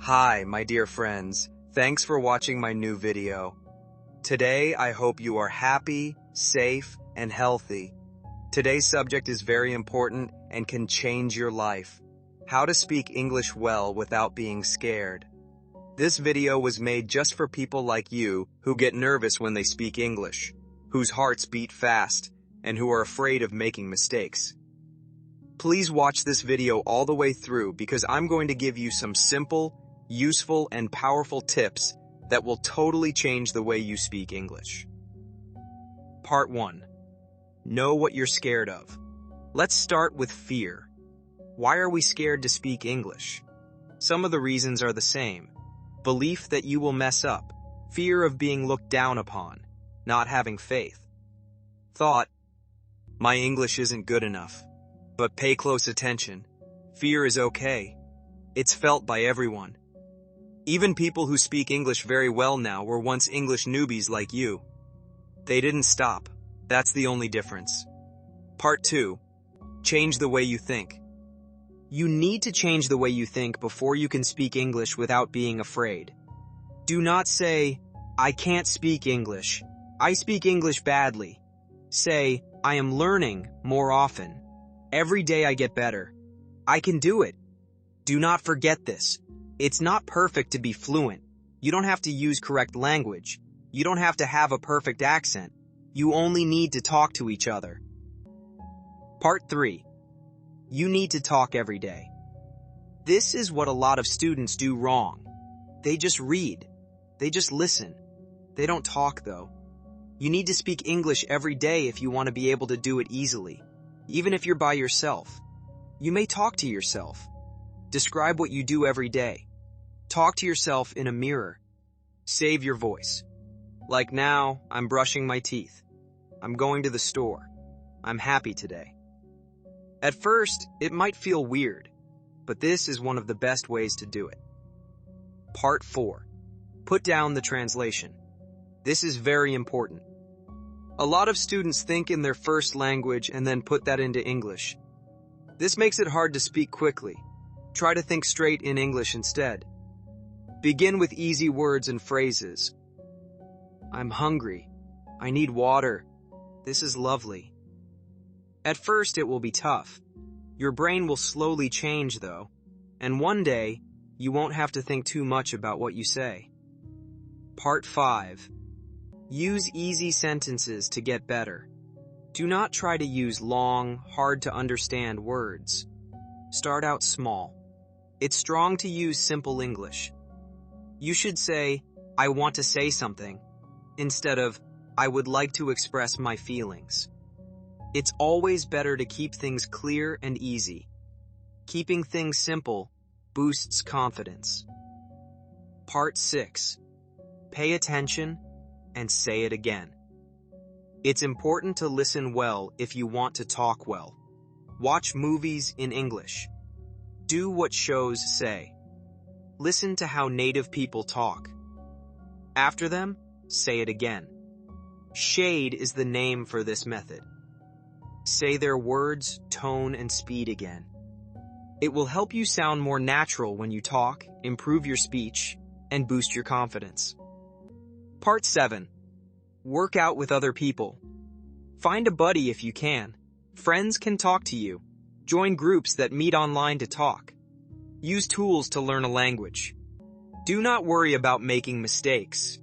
Hi, my dear friends. Thanks for watching my new video. Today, I hope you are happy, safe, and healthy. Today's subject is very important and can change your life. How to speak English well without being scared. This video was made just for people like you who get nervous when they speak English, whose hearts beat fast, and who are afraid of making mistakes. Please watch this video all the way through because I'm going to give you some simple, useful, and powerful tips that will totally change the way you speak English. Part 1. Know what you're scared of. Let's start with fear. Why are we scared to speak English? Some of the reasons are the same. Belief that you will mess up. Fear of being looked down upon. Not having faith. Thought, my English isn't good enough. But pay close attention. Fear is okay. It's felt by everyone. Even people who speak English very well now were once English newbies like you. They didn't stop. That's the only difference. Part 2. Change the way you think. You need to change the way you think before you can speak English without being afraid. Do not say, I can't speak English. I speak English badly. Say, I am learning more often. Every day I get better. I can do it. Do not forget this. It's not perfect to be fluent. You don't have to use correct language. You don't have to have a perfect accent. You only need to talk to each other. Part 3. You need to talk every day. This is what a lot of students do wrong. They just read. They just listen. They don't talk though. You need to speak English every day if you want to be able to do it easily. Even if you're by yourself. You may talk to yourself. Describe what you do every day. Talk to yourself in a mirror. Save your voice. Like now, I'm brushing my teeth. I'm going to the store. I'm happy today. At first, it might feel weird, but this is one of the best ways to do it. Part 4. Put down the translation. This is very important. A lot of students think in their first language and then put that into English. This makes it hard to speak quickly. Try to think straight in English instead. Begin with easy words and phrases. I'm hungry. I need water. This is lovely. At first, it will be tough. Your brain will slowly change, though, and one day, you won't have to think too much about what you say. Part 5. Use easy sentences to get better. Do not try to use long, hard-to-understand words. Start out small. It's strong to use simple English. You should say, I want to say something, instead of, I would like to express my feelings. It's always better to keep things clear and easy. Keeping things simple boosts confidence. Part 6. Pay attention and say it again. It's important to listen well if you want to talk well. Watch movies in English. Do what shows say. Listen to how native people talk. After them, say it again. Shade is the name for this method. Say their words, tone, and speed again. It will help you sound more natural when you talk, improve your speech, and boost your confidence. Part 7. Work out with other people. Find a buddy if you can. Friends can talk to you. Join groups that meet online to talk. Use tools to learn a language. Do not worry about making mistakes.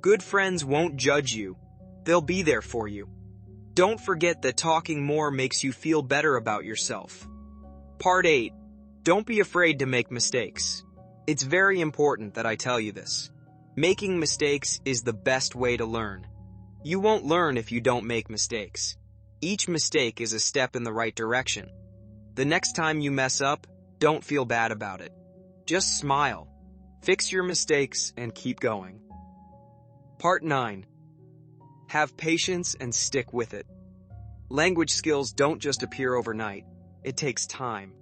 Good friends won't judge you. They'll be there for you. Don't forget that talking more makes you feel better about yourself. Part 8. Don't be afraid to make mistakes. It's very important that I tell you this. Making mistakes is the best way to learn. You won't learn if you don't make mistakes. Each mistake is a step in the right direction. The next time you mess up, don't feel bad about it. Just smile. Fix your mistakes and keep going. Part 9. Have patience and stick with it. Language skills don't just appear overnight. It takes time.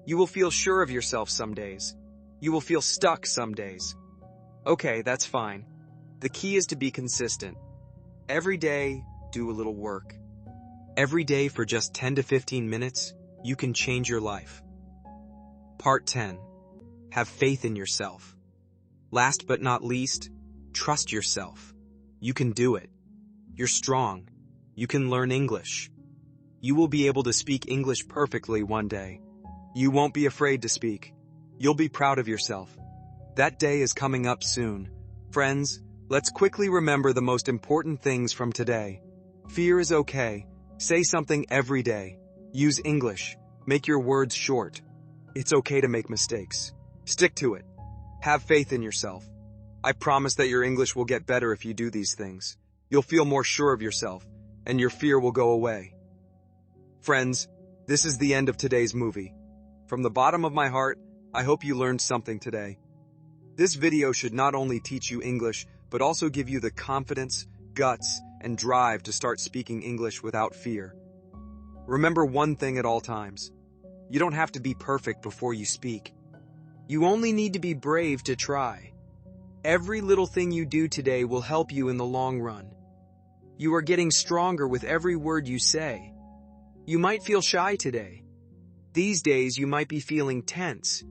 You will feel sure of yourself some days. You will feel stuck some days. Okay, that's fine. The key is to be consistent. Every day, do a little work. Every day for just 10 to 15 minutes, you can change your life. Part 10. Have faith in yourself. Last but not least, trust yourself. You can do it. You're strong. You can learn English. You will be able to speak English perfectly one day. You won't be afraid to speak. You'll be proud of yourself. That day is coming up soon. Friends, let's quickly remember the most important things from today. Fear is okay. Say something every day. Use English. Make your words short. It's okay to make mistakes. Stick to it. Have faith in yourself. I promise that your English will get better if you do these things. You'll feel more sure of yourself, and your fear will go away. Friends, this is the end of today's movie. From the bottom of my heart, I hope you learned something today. This video should not only teach you English, but also give you the confidence, guts, and drive to start speaking English without fear. Remember one thing at all times. You don't have to be perfect before you speak. You only need to be brave to try. Every little thing you do today will help you in the long run. You are getting stronger with every word you say. You might feel shy today. These days you might be feeling tense.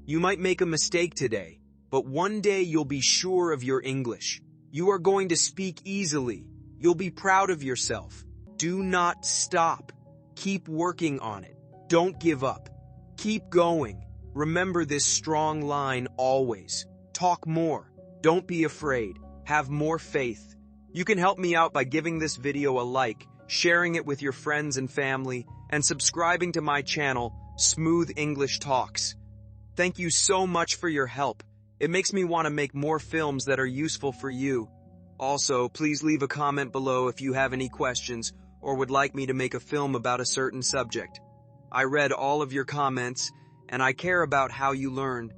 You might make a mistake today, but one day you'll be sure of your English. You are going to speak easily. You'll be proud of yourself. Do not stop. Keep working on it. Don't give up. Keep going. Remember this strong line always. Talk more. Don't be afraid. Have more faith. You can help me out by giving this video a like, sharing it with your friends and family, and subscribing to my channel, Smooth English Talks. Thank you so much for your help. It makes me want to make more films that are useful for you. Also, please leave a comment below if you have any questions or would like me to make a film about a certain subject. I read all of your comments, and I care about how you learn.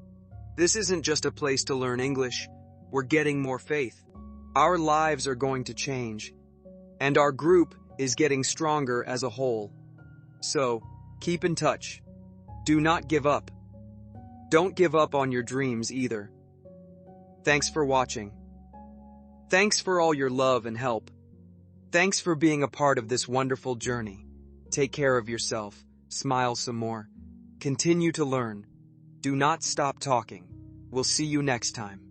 This isn't just a place to learn English. We're getting more faith. Our lives are going to change, and our group is getting stronger as a whole. So, keep in touch. Do not give up. Don't give up on your dreams either. Thanks for watching. Thanks for all your love and help. Thanks for being a part of this wonderful journey. Take care of yourself. Smile some more. Continue to learn. Do not stop talking. We'll see you next time.